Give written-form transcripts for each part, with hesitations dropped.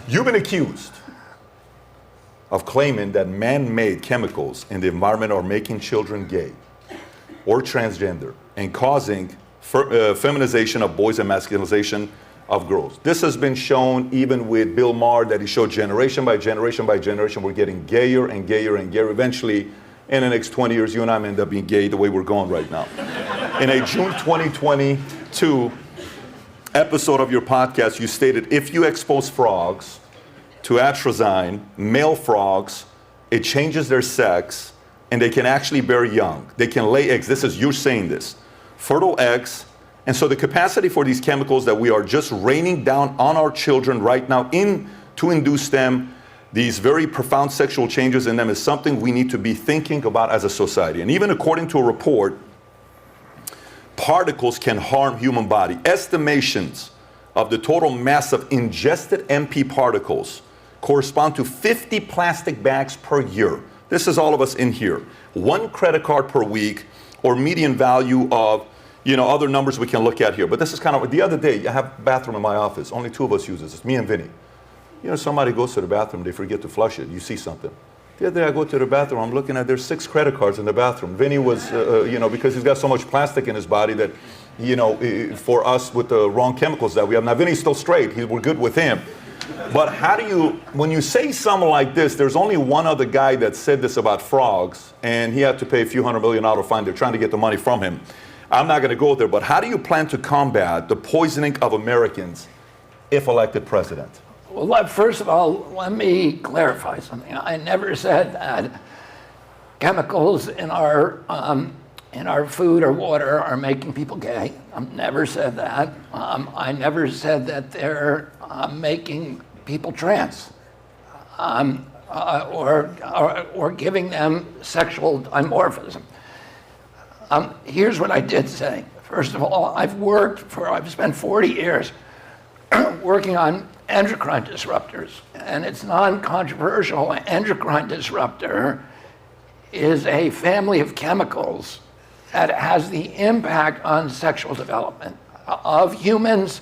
You've been accused of claiming that man-made chemicals in the environment are making children gay or transgender and causing feminization of boys and masculinization of girls. This has been shown even with Bill Maher, that he showed generation by generation by generation, we're getting gayer and gayer and gayer. Eventually, in the next 20 years, you and I may end up being gay the way we're going right now. In a June 2022 episode of your podcast, you stated, if you expose frogs to atrazine, male frogs, it changes their sex, and they can actually bear young. They can lay eggs. This is you saying this. Fertile eggs. And so the capacity for these chemicals that we are just raining down on our children right now to induce them, these very profound sexual changes in them, is something we need to be thinking about as a society. And even according to a report, particles can harm human body. Estimations of the total mass of ingested MP particles correspond to 50 plastic bags per year. This is all of us in here. 1 credit card per week, or median value of, other numbers we can look at here. But this is kind of, the other day, I have a bathroom in my office. Only 2 of us use this. It's me and Vinny. Somebody goes to the bathroom, they forget to flush it. You see something. The other day I go to the bathroom, I'm looking at, there's 6 credit cards in the bathroom. Vinny was, because he's got so much plastic in his body that, for us with the wrong chemicals that we have. Now Vinny's still straight, we're good with him. But how do you, when you say something like this, there's only one other guy that said this about frogs, and he had to pay a few $100 million fine. They're trying to get the money from him. I'm not going to go there, but how do you plan to combat the poisoning of Americans if elected president? Well, first of all, let me clarify something. I never said that chemicals in our food or water are making people gay. I've never said that. I never said that they're making people trans or giving them sexual dimorphism. Here's what I did say. First of all, I've spent 40 years working on endocrine disruptors, and it's non-controversial. An endocrine disruptor is a family of chemicals that has the impact on sexual development of humans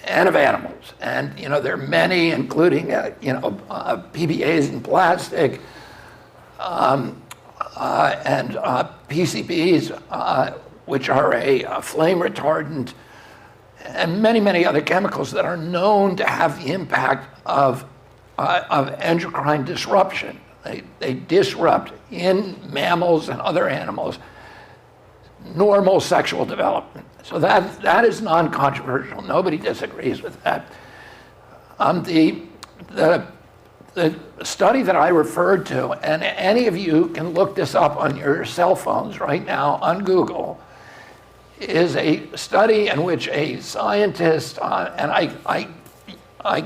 and of animals. And there are many, including PBAs in plastic, and PCBs, which are a flame retardant, and many, many other chemicals that are known to have the impact of endocrine disruption. They disrupt in mammals and other animals normal sexual development. So that is non-controversial. Nobody disagrees with that. The study that I referred to, and any of you can look this up on your cell phones right now on Google, is a study in which a scientist, and I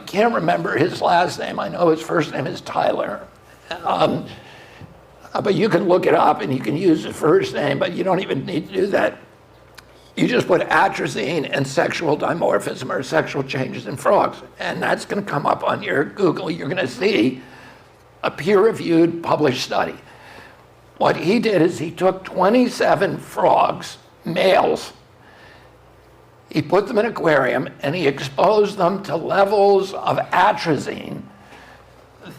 can't remember his last name, I know his first name is Tyler, but you can look it up and you can use his first name, but you don't even need to do that. You just put atrazine and sexual dimorphism or sexual changes in frogs, and that's going to come up on your Google. You're going to see a peer-reviewed published study. What he did is he took 27 frogs, males, he put them in an aquarium, and he exposed them to levels of atrazine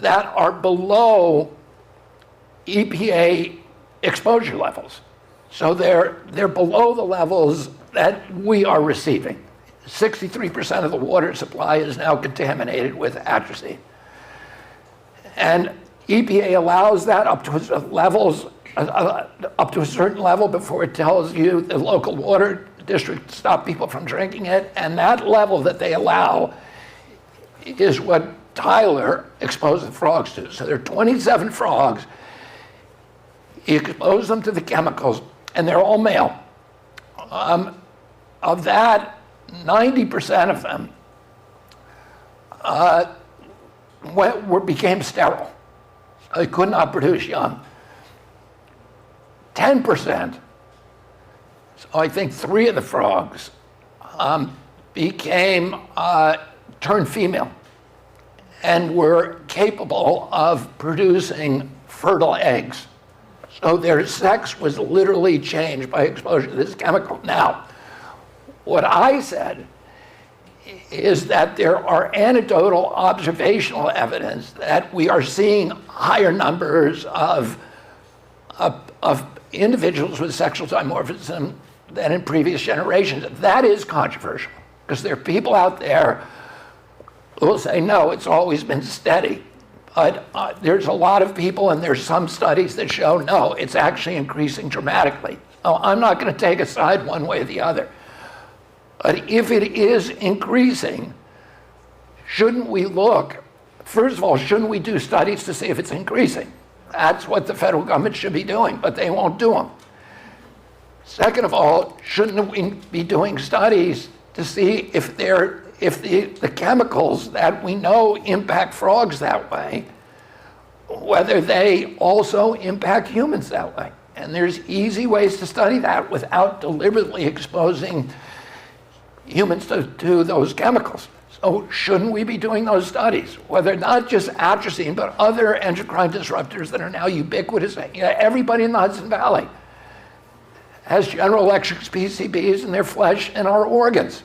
that are below EPA exposure levels. So they're below the levels that we are receiving. 63% of the water supply is now contaminated with atrazine. And EPA allows that up to a certain level before it tells you, the local water district, to stop people from drinking it. And that level that they allow is what Tyler exposed the frogs to. So there are 27 frogs. He exposed them to the chemicals, and they're all male. Of that, 90% of them became sterile. They could not produce young. 10%, so I think 3 of the frogs turned female and were capable of producing fertile eggs. So their sex was literally changed by exposure to this chemical. Now, what I said is that there are anecdotal observational evidence that we are seeing higher numbers of individuals with sexual dimorphism than in previous generations. That is controversial, because there are people out there who will say, no, it's always been steady. But there's a lot of people, and there's some studies that show, no, it's actually increasing dramatically. So I'm not going to take a side one way or the other. But if it is increasing, shouldn't we look, first of all, shouldn't we do studies to see if it's increasing? That's what the federal government should be doing, but they won't do them. Second of all, shouldn't we be doing studies to see if the chemicals that we know impact frogs that way, whether they also impact humans that way? And there's easy ways to study that without deliberately exposing humans to those chemicals. So shouldn't we be doing those studies? Whether not just atrazine, but other endocrine disruptors that are now ubiquitous. Everybody in the Hudson Valley has General Electric's PCBs in their flesh and our organs.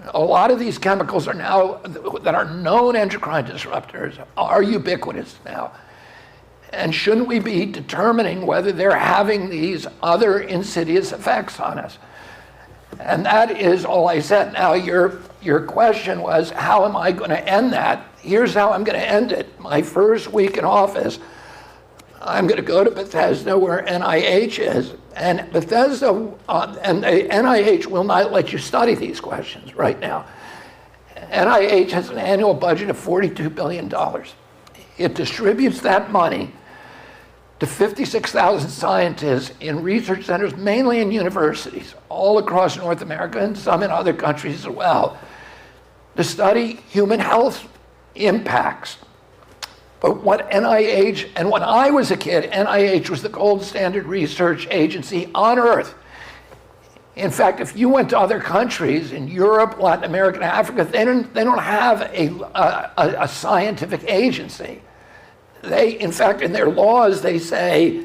A lot of these chemicals are now, that are known endocrine disruptors, are ubiquitous now. And shouldn't we be determining whether they're having these other insidious effects on us? And that is all I said. Now, your question was, how am I going to end that? Here's how I'm going to end it. My first week in office, I'm going to go to Bethesda, where NIH is. And Bethesda, and the NIH will not let you study these questions right now. NIH has an annual budget of $42 billion. It distributes that money to 56,000 scientists in research centers, mainly in universities, all across North America and some in other countries as well, to study human health impacts. But what NIH, and when I was a kid, NIH was the gold standard research agency on earth. In fact, if you went to other countries in Europe, Latin America, and Africa, they don't have a scientific agency. They, in fact, in their laws, they say,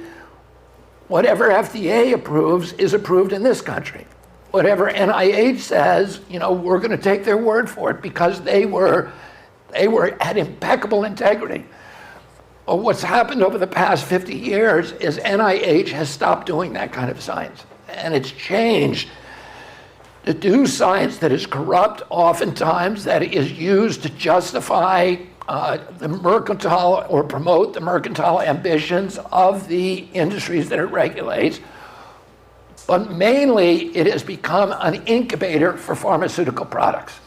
whatever FDA approves is approved in this country. Whatever NIH says, we're going to take their word for it, because they had impeccable integrity. But what's happened over the past 50 years is NIH has stopped doing that kind of science. And it's changed to do science that is corrupt oftentimes, that is used to justify the mercantile or promote the mercantile ambitions of the industries that it regulates. But mainly, it has become an incubator for pharmaceutical products.